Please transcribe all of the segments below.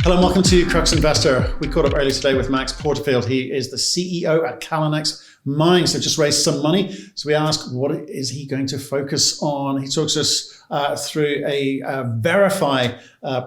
Hello and welcome to Crux Investor. We caught up earlier today with Max Porterfield. He is the CEO at Callinex Mines. They've just raised some money. So we asked, what is he going to focus on? He talks us through a verify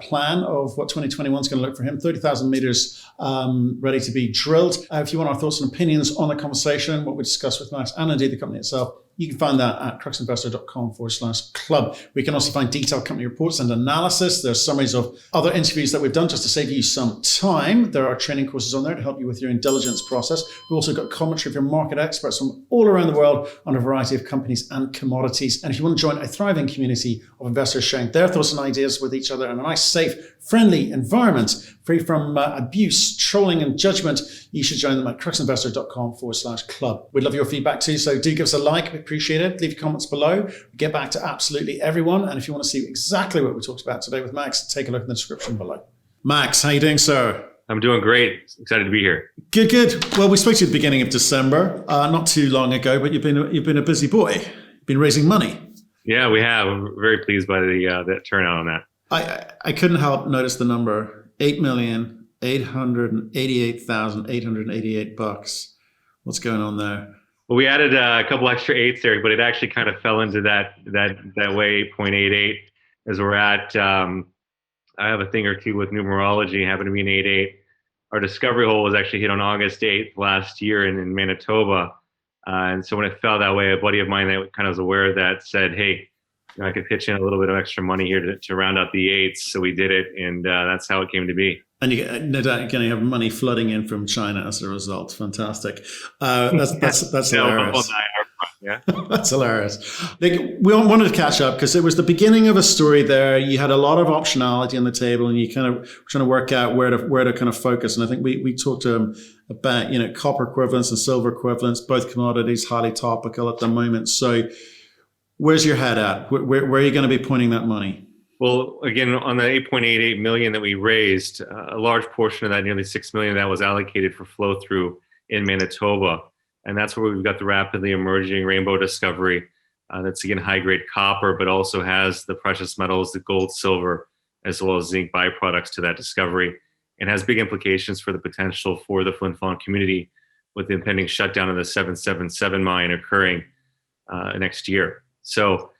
plan of what 2021 is going to look for him. 30,000 meters ready to be drilled. If you want our thoughts and opinions on the conversation, what we discussed with Max and indeed the company itself, you can find that at cruxinvestor.com/club. We can also find detailed company reports and analysis. There's summaries of other interviews that we've done just to save you some time. There are training courses on there to help you with your due diligence process. We've also got commentary from market experts from all around the world on a variety of companies and commodities. And if you want to join a thriving community of investors sharing their thoughts and ideas with each other in a nice, safe, friendly environment, free from abuse, trolling and judgment, you should join them at cruxinvestor.com/club. We'd love your feedback too, so do give us a like. We appreciate it. Leave your comments below. We get back to absolutely everyone. And if you want to see exactly what we talked about today with Max, take a look in the description below. Max, how you doing, sir? I'm doing great. Excited to be here. Good. Well, we spoke to you at the beginning of December, not too long ago, but you've been a busy boy. You've been raising money. Yeah, we have. I'm very pleased by the turnout on that. I couldn't help notice the number, $8,888,888. What's going on there? Well, we added a couple extra eights there, but it actually kind of fell into that way, 8.88, as we're at. I have a thing or two with numerology, happened to be an 8.8. Our discovery hole was actually hit on August 8th last year in Manitoba. And so when it fell that way, a buddy of mine that kind of was aware of that said, hey, I could pitch in a little bit of extra money here to round out the eights. So we did it, and that's how it came to be. And you're going to have money flooding in from China as a result. Fantastic. That's hilarious. Yeah, that's hilarious. We wanted to catch up because it was the beginning of a story there. You had a lot of optionality on the table, and you kind of were trying to work out where to kind of focus. And I think we talked to him about copper equivalents and silver equivalents, both commodities highly topical at the moment. So where's your head at? Where are you going to be pointing that money? Well, again, on the 8.88 million that we raised, a large portion of that, nearly 6 million, that was allocated for flow through in Manitoba. And that's where we've got the rapidly emerging rainbow discovery. That's, again, high-grade copper, but also has the precious metals, the gold, silver, as well as zinc byproducts to that discovery, and has big implications for the potential for the Flin Flon community with the impending shutdown of the 777 mine occurring next year. So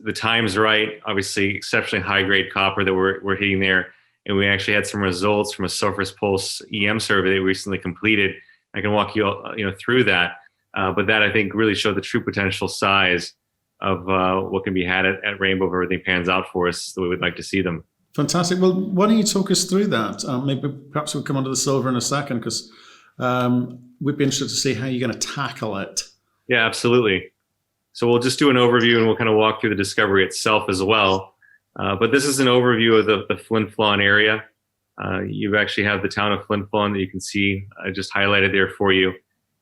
the time's right. Obviously, exceptionally high-grade copper that we're hitting there. And we actually had some results from a surface pulse EM survey that we recently completed. I can walk you through that, but that I think really showed the true potential size of what can be had at Rainbow if everything pans out for us the way we'd like to see them. Fantastic. Well, why don't you talk us through that? Maybe perhaps we'll come on to the silver in a second because we'd be interested to see how you're going to tackle it. Yeah, absolutely. So we'll just do an overview and we'll kind of walk through the discovery itself as well. But this is an overview of the Flin Flon area. You actually have the town of Flin Flon that you can see just highlighted there for you.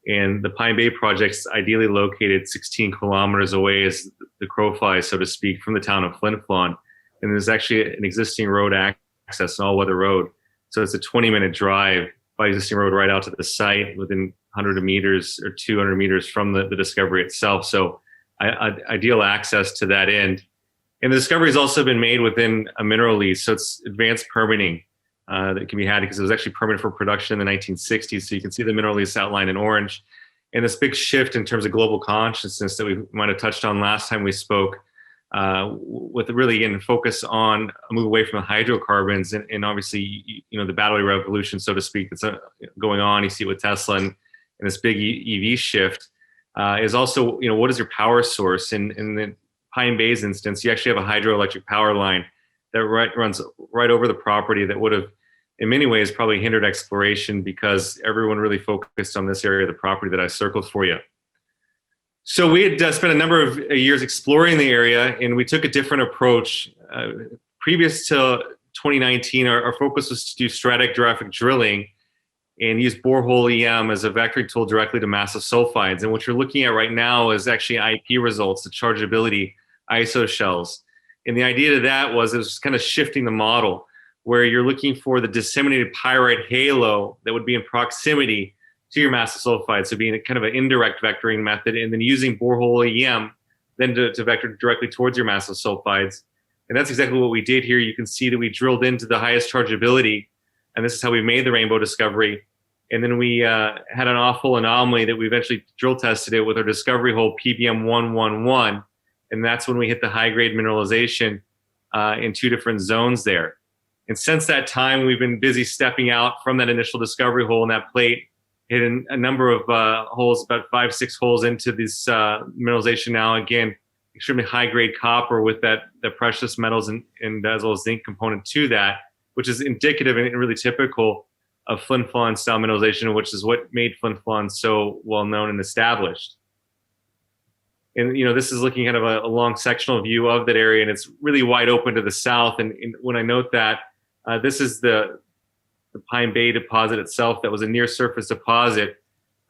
And the Pine Bay project's ideally located 16 kilometers away as the crow flies, so to speak, from the town of Flin Flon. And there's actually an existing road access, an all-weather road. So it's a 20-minute drive by existing road right out to the site within 100 meters or 200 meters from the discovery itself. So ideal access to that end. And the discovery has also been made within a mineral lease, so it's advanced permitting that can be had because it was actually permitted for production in the 1960s. So you can see the mineral lease outlined in orange. And this big shift in terms of global consciousness that we might have touched on last time we spoke, with really again focus on a move away from the hydrocarbons and obviously the battery revolution, so to speak, that's going on. You see it with Tesla and this big EV shift. Is also, what is your power source? In the Pine Bay's instance, you actually have a hydroelectric power line that runs right over the property that would have, in many ways, probably hindered exploration because everyone really focused on this area of the property that I circled for you. So we had spent a number of years exploring the area, and we took a different approach. Previous to 2019, our focus was to do stratigraphic drilling and use borehole EM as a vectoring tool directly to massive sulfides. And what you're looking at right now is actually IP results, the chargeability ISO shells. And the idea to that was it was kind of shifting the model where you're looking for the disseminated pyrite halo that would be in proximity to your massive sulfide. So being a kind of an indirect vectoring method and then using borehole EM then to vector directly towards your massive sulfides. And that's exactly what we did here. You can see that we drilled into the highest chargeability and this is how we made the rainbow discovery. And then we had an off-hole anomaly that we eventually drill tested it with our discovery hole PBM 111, and that's when we hit the high-grade mineralization in 2 different zones there. And since that time, we've been busy stepping out from that initial discovery hole in that plate, hit a number of holes, about 5, 6 holes into this mineralization now. Again, extremely high-grade copper with the precious metals and as well as zinc component to that, which is indicative and really typical of Flin Flon style mineralization, which is what made Flin Flon so well known and established. And this is looking kind of a long sectional view of that area, and it's really wide open to the south. And when I note that, this is the Pine Bay deposit itself. That was a near surface deposit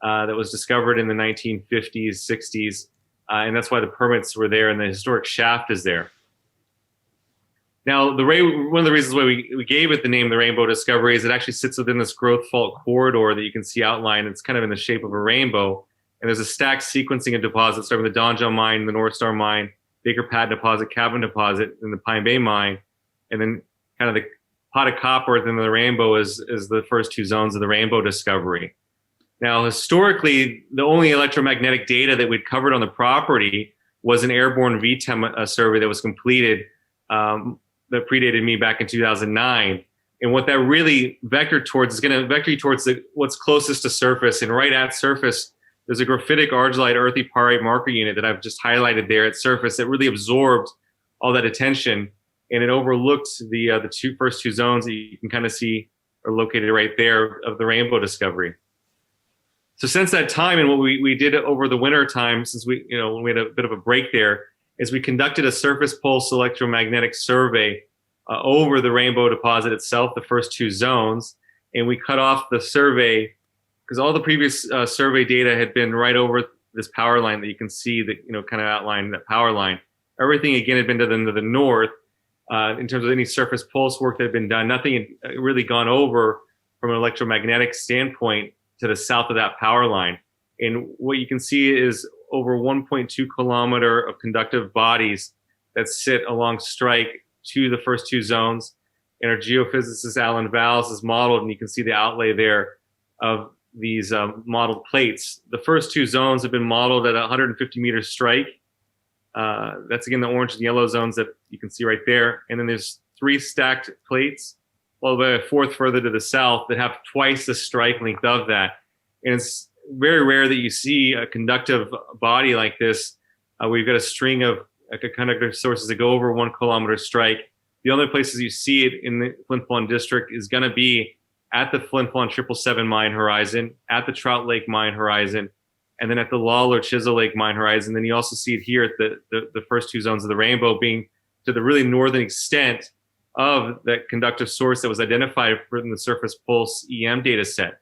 that was discovered in the 1950s, 60s. And that's why the permits were there and the historic shaft is there. Now, one of the reasons why we gave it the name the Rainbow Discovery is it actually sits within this growth fault corridor that you can see outlined. It's kind of in the shape of a rainbow. And there's a stacked sequencing of deposits starting with the Donjon Mine, the North Star Mine, Baker Patton Deposit, Cabin Deposit, and the Pine Bay Mine. And then kind of the pot of copper within the rainbow is the first 2 zones of the Rainbow Discovery. Now, historically, the only electromagnetic data that we'd covered on the property was an airborne VTEM survey that was completed that predated me back in 2009. And what that really vectored towards is going to vector you towards what's closest to surface. And right at surface, there's a graphitic argillite earthy pyrite marker unit that I've just highlighted there at surface that really absorbed all that attention. And it overlooked the first two zones that you can kind of see are located right there of the Rainbow Discovery. So since that time, and what we did over the winter time, since when we had a bit of a break there, is we conducted a surface pulse electromagnetic survey over the Rainbow deposit itself, the first 2 zones, and we cut off the survey because all the previous survey data had been right over this power line that you can see that kind of outlined that power line. Everything again had been to the north in terms of any surface pulse work that had been done. Nothing had really gone over from an electromagnetic standpoint to the south of that power line. And what you can see is over 1.2 kilometer of conductive bodies that sit along strike to the first 2 zones. And our geophysicist, Alan Valls, has modeled, and you can see the outlay there of these modeled plates. The first 2 zones have been modeled at a 150 meter strike. That's again the orange and yellow zones that you can see right there. And then there's 3 stacked plates, followed by a 4th further to the south that have twice the strike length of that. And it's very rare that you see a conductive body like this. We've got a string of conductive sources that go over 1 kilometer strike. The only places you see it in the Flin Flon district is going to be at the Flin Flon 777 mine horizon, at the Trout Lake mine horizon, and then at the Lawler Chisel Lake mine horizon. Then you also see it here at the first 2 zones of the Rainbow, being to the really northern extent of that conductive source that was identified from the surface pulse EM data set.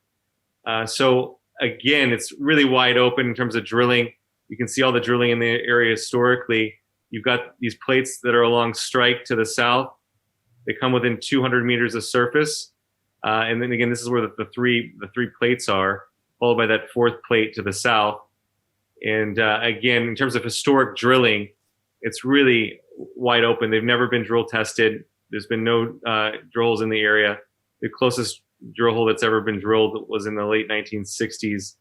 So again, it's really wide open in terms of drilling. You can see all the drilling in the area historically. You've got these plates that are along strike to the south. They come within 200 meters of surface. And then again, this is where the three plates are, followed by that 4th plate to the south. And again, in terms of historic drilling, it's really wide open. They've never been drill tested. There's been no drill holes in the area. The closest drill hole that's ever been drilled was in the late 1960s,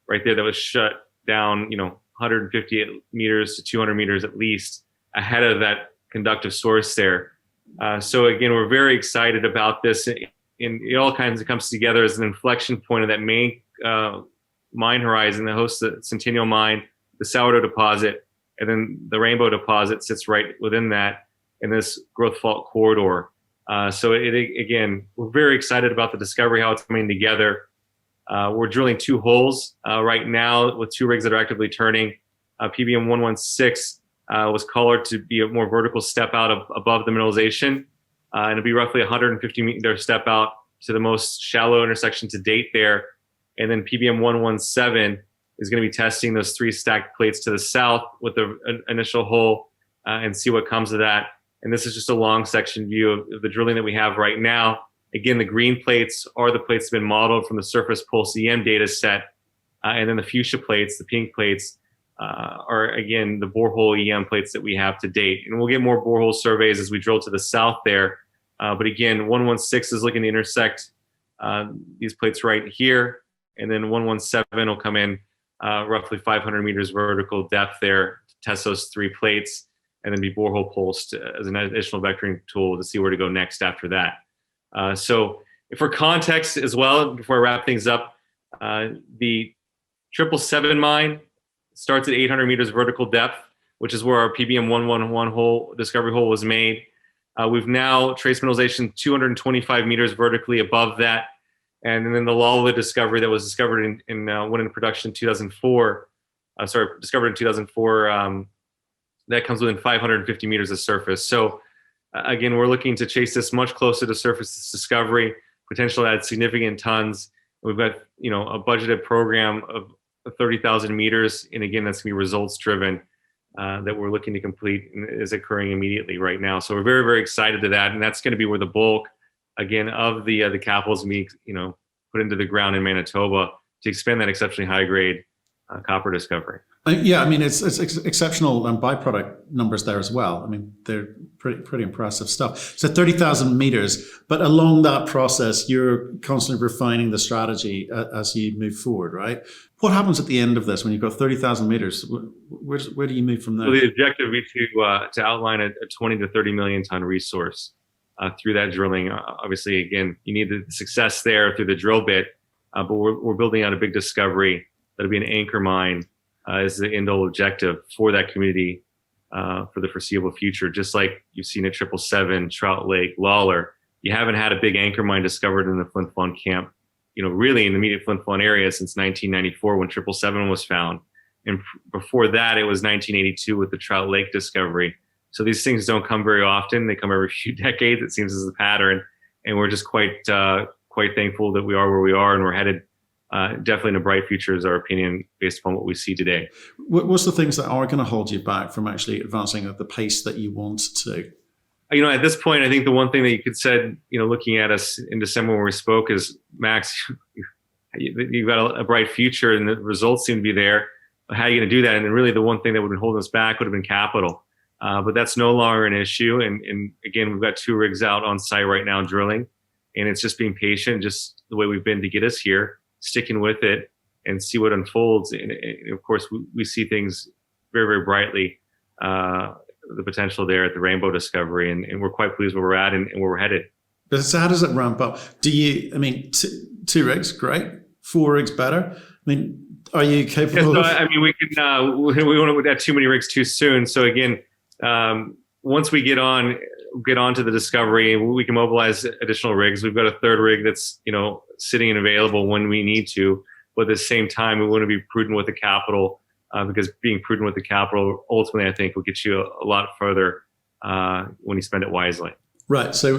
right there, that was shut down, 150 meters to 200 meters at least ahead of that conductive source there. So again, we're very excited about this. And it all kinds of comes together as an inflection point of that main mine horizon that hosts the Centennial Mine, the Sourdough deposit, and then the Rainbow deposit sits right within that in this growth fault corridor. So again, we're very excited about the discovery, how it's coming together. We're drilling 2 holes right now with 2 rigs that are actively turning. PBM 116 was colored to be a more vertical step out above the mineralization. And it'll be roughly 150 meter step out to the most shallow intersection to date there. And then PBM 117 is going to be testing those 3 stacked plates to the south with the initial hole and see what comes of that. And this is just a long section view of the drilling that we have right now. Again, the green plates are the plates that have been modeled from the surface pulse EM data set. And then the fuchsia plates, the pink plates, are again the borehole EM plates that we have to date. And we'll get more borehole surveys as we drill to the south there But again, 116 is looking to intersect these plates right here, and then 117 will come in roughly 500 meters vertical depth there to test those 3 plates, and then be borehole pulsed as an additional vectoring tool to see where to go next after that. So for context as well, before I wrap things up, the 777 mine starts at 800 meters vertical depth, which is where our PBM 111 hole, discovery hole was made. We've now traced mineralization 225 meters vertically above that. And then the Lala discovery that was discovered went into production in 2004, discovered in 2004, that comes within 550 meters of surface. So again, we're looking to chase this much closer to surface discovery, potential to add significant tons. We've got, a budgeted program of 30,000 meters. And again, that's gonna be results driven that we're looking to complete and is occurring immediately right now. So we're very, very excited to that. And that's gonna be where the bulk, again, of the capital is gonna be, put into the ground in Manitoba to expand that exceptionally high grade copper discovery. Yeah, I mean, it's exceptional byproduct numbers there as well. I mean, they're pretty impressive stuff. So 30,000 meters, but along that process, you're constantly refining the strategy as you move forward, right? What happens at the end of this when you've got 30,000 meters? Where do you move from there? So the objective would be to outline a 20 to 30 million ton resource through that drilling. Obviously, again, you need the success there through the drill bit, but we're building out a big discovery that'll be an anchor mine as the end all objective for that community for the foreseeable future. Just like you've seen at 777, Trout Lake, Lawler, you haven't had a big anchor mine discovered in the Flin Flon camp, really in the immediate Flin Flon area since 1994 when 777 was found. And before that, it was 1982 with the Trout Lake discovery. So these things don't come very often. They come every few decades, it seems, as a pattern. And we're just quite thankful that we are where we are, and we're headed definitely in a bright future, is our opinion, based upon what we see today. What's the things that are going to hold you back from actually advancing at the pace that you want to? At this point, I think the one thing that you could said, looking at us in December when we spoke, is, Max, you've got a bright future and the results seem to be there. How are you going to do that? And then really the one thing that would have been holding us back would have been capital. But that's no longer an issue. And again, we've got 2 rigs out on site right now drilling, and it's just being patient, just the way we've been to get us here, sticking with it and see what unfolds. And of course, we see things very, very brightly, the potential there at the Rainbow discovery, and we're quite pleased where we're at and where we're headed. But so how does it ramp up? Two rigs, great. 4 rigs, better. I mean, are you capable we want to add too many rigs too soon. So again, once we get on to the discovery, we can mobilize additional rigs. We've got a 3rd rig that's, sitting and available when we need to, but at the same time, we want to be prudent with the capital, because being prudent with the capital ultimately, I think, will get you a lot further when you spend it wisely. Right. So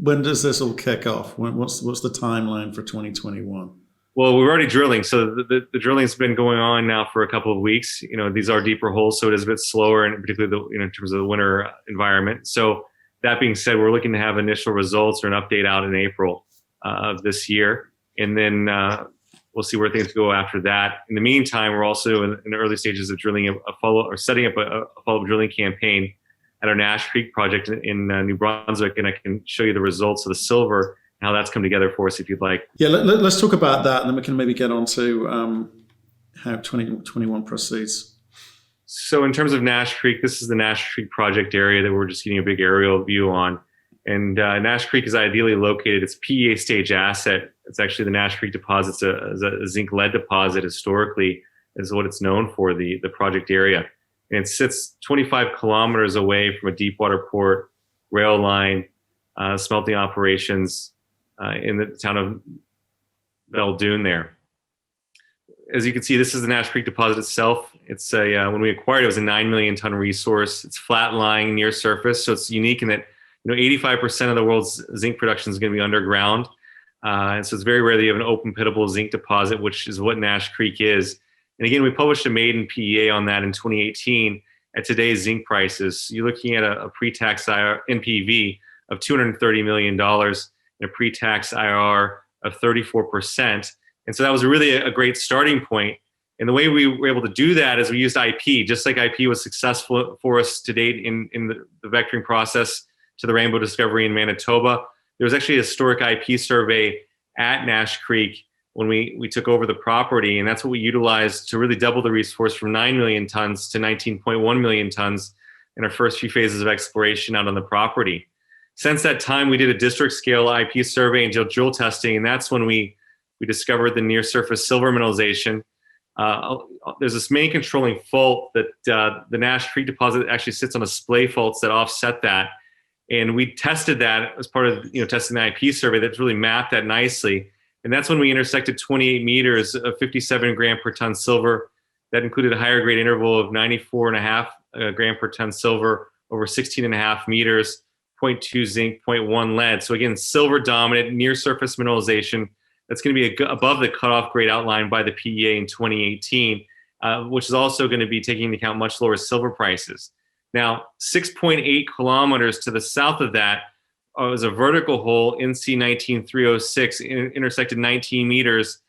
when does this all kick off? What's the timeline for 2021? Well, we're already drilling. So the drilling's been going on now for a couple of weeks. These are deeper holes, so it is a bit slower, and particularly in terms of the winter environment. So that being said, we're looking to have initial results or an update out in April of this year. And then we'll see where things go after that. In the meantime, we're also in the early stages of drilling setting up a follow-up drilling campaign at our Nash Creek project in New Brunswick. And I can show you the results of the silver, how that's come together for us, if you'd like. Yeah, let's talk about that, and then we can maybe get on to how 2021 proceeds. So in terms of Nash Creek, this is the Nash Creek project area that we're just getting a big aerial view on. And Nash Creek is ideally located. It's a PEA stage asset. It's actually the Nash Creek deposit. It's a zinc lead deposit historically, is what it's known for, the project area. And it sits 25 kilometers away from a deep water port, rail line, smelting operations, in the town of Beldoon there. As you can see, this is the Nash Creek deposit itself. It's when we acquired it, was a 9 million ton resource. It's flat lying near surface, so it's unique in that 85% of the world's zinc production is going to be underground. And so it's very rare that you have an open pitable zinc deposit, which is what Nash Creek is. And again, we published a maiden PEA on that in 2018 at today's zinc prices. You're looking at a pre-tax NPV of $230 million. A pre-tax IRR of 34%. And so that was really a great starting point. And the way we were able to do that is we used IP, just like IP was successful for us to date in the vectoring process to the Rainbow Discovery in Manitoba. There was actually a historic IP survey at Nash Creek when we took over the property, and that's what we utilized to really double the resource from 9 million tons to 19.1 million tons in our first few phases of exploration out on the property. Since that time, we did a district scale IP survey and geotech testing, and that's when we discovered the near surface silver mineralization. There's this main controlling fault that the Nash Creek deposit actually sits on a splay faults that offset that. And we tested that as part of testing the IP survey that's really mapped that nicely. And that's when we intersected 28 meters of 57 gram per ton silver. That included a higher grade interval of 94.5 gram per ton silver over 16.5 meters, 0.2 zinc, 0.1 lead. So again, silver dominant near surface mineralization. That's going to be above the cutoff grade outlined by the PEA in 2018, which is also going to be taking into account much lower silver prices. Now, 6.8 kilometers to the south of that was a vertical hole, NC 19306, intersected 19 meters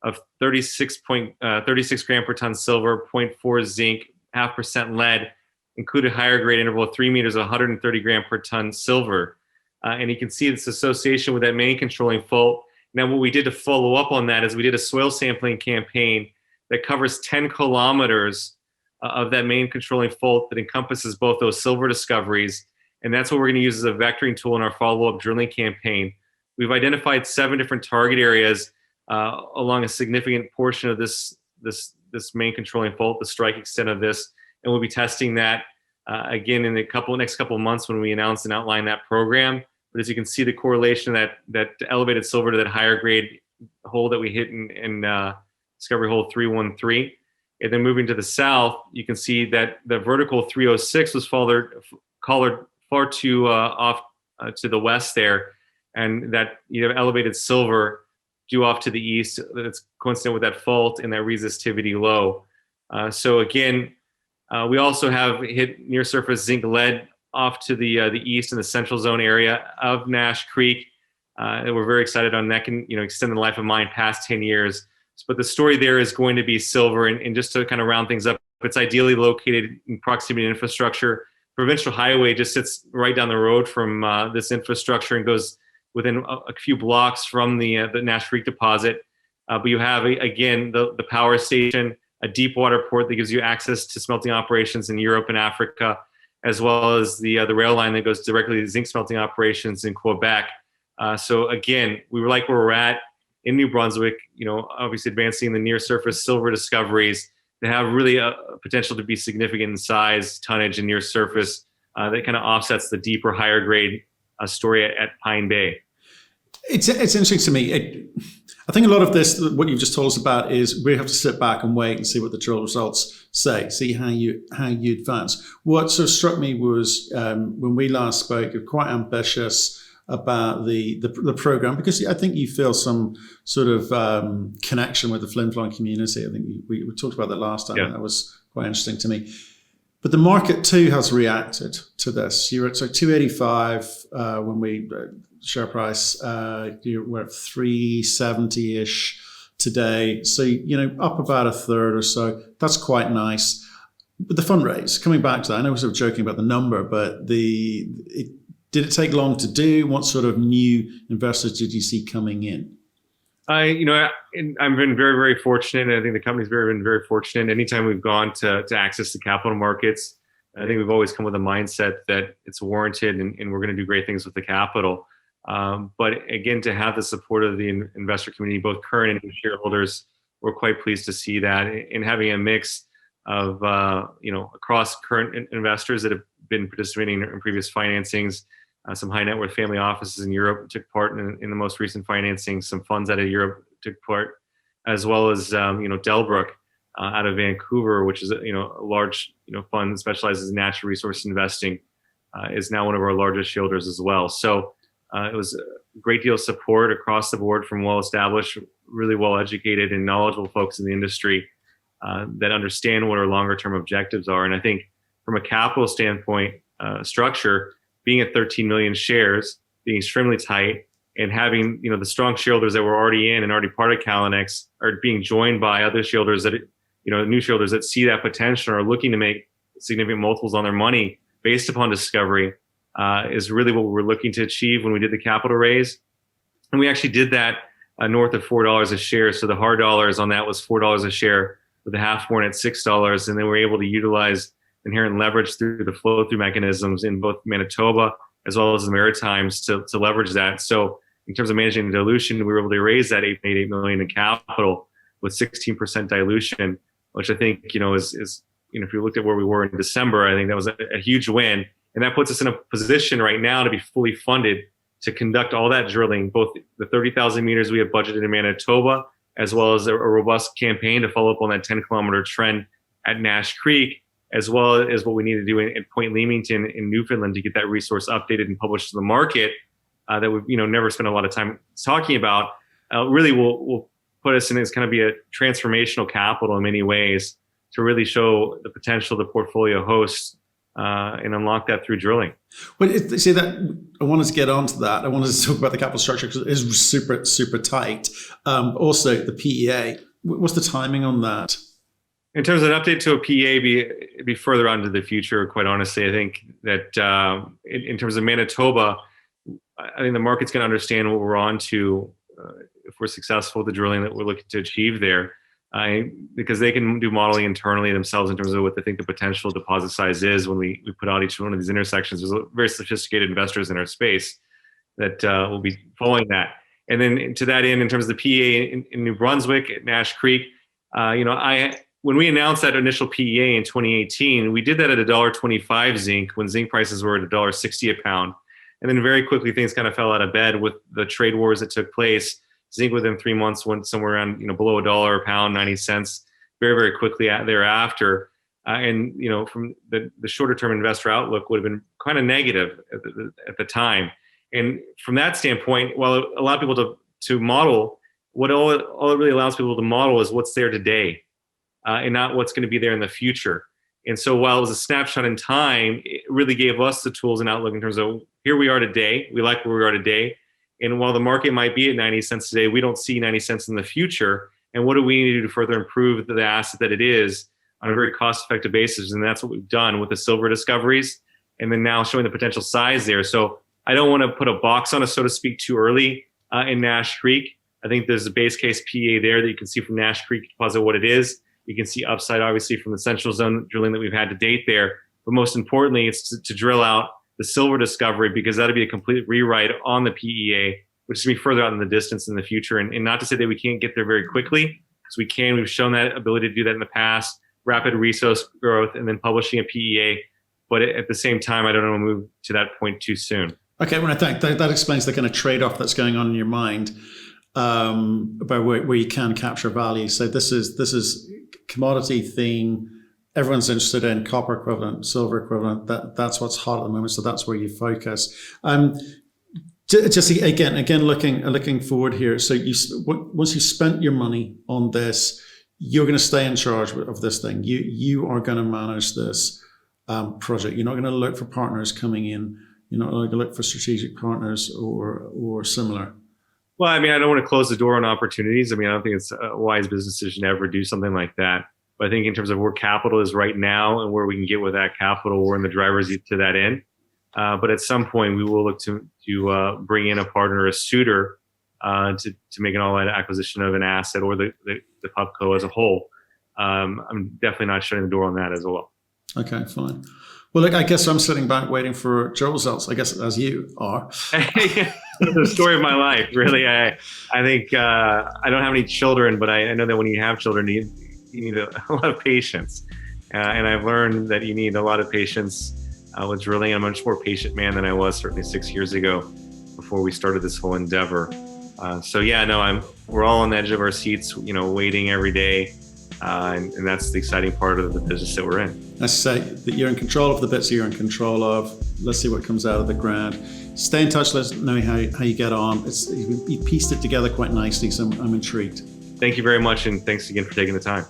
of 36 gram per ton silver, 0.4 zinc, 0.5% lead, included higher grade interval of 3 meters, 130 gram per ton silver. And you can see this association with that main controlling fault. Now, what we did to follow up on that is we did a soil sampling campaign that covers 10 kilometers of that main controlling fault that encompasses both those silver discoveries. And that's what we're going to use as a vectoring tool in our follow-up drilling campaign. We've identified 7 different target areas along a significant portion of this main controlling fault, the strike extent of this. And we'll be testing that again in the next couple of months when we announce and outline that program. But as you can see, the correlation of that elevated silver to that higher grade hole that we hit in discovery hole 313. And then moving to the south, you can see that the vertical 306 was collared far too off to the west there, and that you have elevated silver due off to the east that's coincident with that fault and that resistivity low. So again, we also have hit near surface zinc lead off to the east in the central zone area of Nash Creek. And we're very excited on that. Can extend the life of mine past 10 years. But the story there is going to be silver. And just to kind of round things up, it's ideally located in proximity to infrastructure. Provincial highway just sits right down the road from this infrastructure and goes within a few blocks from the Nash Creek deposit. But you have, again, the power station, a deep water port that gives you access to smelting operations in Europe and Africa, as well as the rail line that goes directly to zinc smelting operations in Quebec. So again, we like where we're at in New Brunswick, obviously advancing the near surface silver discoveries that have really a potential to be significant in size, tonnage, and near surface that kind of offsets the deeper, higher grade story at Pine Bay. It's interesting to me. I think a lot of this, what you've just told us about, is we have to sit back and wait and see what the drill results say, see how you advance. What sort of struck me was when we last spoke, you're quite ambitious about the program, because I think you feel some sort of connection with the Flin Flon community. I think we talked about that last time. Yeah. And that was quite interesting to me. But the market too has reacted to this. You're at 285 when we share price. We're at 370-ish today. So up about a third or so. That's quite nice. But the fundraise, coming back to that, I know we're sort of joking about the number, but did it take long to do? What sort of new investors did you see coming in? I've been very, very fortunate. And I think the company's been very fortunate. Anytime we've gone to access the capital markets, I think we've always come with a mindset that it's warranted and we're going to do great things with the capital. But again, to have the support of the investor community, both current and new shareholders, we're quite pleased to see that. And having a mix of, across current investors that have been participating in previous financings, some high net worth family offices in Europe took part in the most recent financing. Some funds out of Europe took part, as well as Delbrook out of Vancouver, which is a large fund that specializes in natural resource investing, is now one of our largest shareholders as well. So it was a great deal of support across the board from well-established, really well-educated and knowledgeable folks in the industry that understand what our longer-term objectives are. And I think from a capital standpoint, structure, being at 13 million shares, being extremely tight, and having the strong shareholders that were already in and already part of Callinex are being joined by other shareholders that new shareholders that see that potential or are looking to make significant multiples on their money based upon discovery. is really what we're looking to achieve when we did the capital raise. And we actually did that north of $4 a share. So the hard dollars on that was $4 a share with a half warrant at $6. And then we're able to utilize inherent leverage through the flow through mechanisms in both Manitoba as well as the Maritimes to leverage that. So in terms of managing the dilution, we were able to raise that $8.8 million in capital with 16% dilution, which I think, is if you looked at where we were in December, I think that was a huge win. And that puts us in a position right now to be fully funded to conduct all that drilling, both the 30,000 meters we have budgeted in Manitoba, as well as a robust campaign to follow up on that 10-kilometer trend at Nash Creek, as well as what we need to do in Point Leamington in Newfoundland to get that resource updated and published to the market that we've never spent a lot of time talking about. Really will put us in it's kind of be a transformational capital in many ways to really show the potential of the portfolio hosts and unlock that through drilling. Well, see that I wanted to get onto that. I wanted to talk about the capital structure because it is super, super tight. Also, the PEA. What's the timing on that? In terms of an update to a PEA, be further on into the future. Quite honestly, I think that in terms of Manitoba, I think the market's going to understand what we're on to if we're successful with the drilling that we're looking to achieve there. Because they can do modeling internally themselves in terms of what they think the potential deposit size is when we put out each one of these intersections. There's very sophisticated investors in our space that will be following that. And then to that end, in terms of the PEA in New Brunswick at Nash Creek, when we announced that initial PEA in 2018, we did that at $1.25 zinc when zinc prices were at $1.60 a pound. And then very quickly things kind of fell out of bed with the trade wars that took place. Zinc within 3 months went somewhere around below $1 a pound, 90 cents, very, very quickly thereafter. And from the shorter term investor outlook would have been kind of negative at the time. And from that standpoint, while it allowed people to model, what all it really allows people to model is what's there today and not what's going to be there in the future. And so while it was a snapshot in time, it really gave us the tools and outlook in terms of here we are today. We like where we are today. And while the market might be at 90 cents today, we don't see 90 cents in the future. And what do we need to do to further improve the asset that it is on a very cost-effective basis? And that's what we've done with the silver discoveries and then now showing the potential size there. So I don't want to put a box on it, so to speak, too early in Nash Creek. I think there's a base case PEA there that you can see from Nash Creek deposit what it is. You can see upside, obviously, from the central zone drilling that we've had to date there. But most importantly, it's to drill out the silver discovery, because that'll be a complete rewrite on the PEA, which is going to be further out in the distance in the future. And not to say that we can't get there very quickly, because we can. We've shown that ability to do that in the past, rapid resource growth, and then publishing a PEA. But at the same time, I don't want to move to that point too soon. Okay, well, I think that explains the kind of trade-off that's going on in your mind about where you can capture value. So this is commodity theme. Everyone's interested in copper equivalent, silver equivalent. That's what's hot at the moment. So that's where you focus. Just again, looking forward here. So once you spent your money on this, you're going to stay in charge of this thing. You are going to manage this project. You're not going to look for partners coming in. You're not going to look for strategic partners or similar. Well, I mean, I don't want to close the door on opportunities. I mean, I don't think it's a wise business decision to ever do something like that. But I think in terms of where capital is right now and where we can get with that capital, we're in the driver's seat to that end. But at some point, we will look to bring in a partner, a suitor, to make an all-out acquisition of an asset or the pubco as a whole. I'm definitely not shutting the door on that as well. Okay, fine. Well, look, I guess I'm sitting back waiting for drill results, I guess, as you are. It's the story of my life, really. I think I don't have any children, but I know that when you have children, you need a lot of patience. And I've learned that you need a lot of patience with drilling. I'm a much more patient man than I was certainly 6 years ago before we started this whole endeavor. We're all on the edge of our seats, waiting every day. And that's the exciting part of the business that we're in. Let's say that you're in control of the bits you're in control of. Let's see what comes out of the ground. Stay in touch. Let us know how you get on. You pieced it together quite nicely, so I'm intrigued. Thank you very much, and thanks again for taking the time.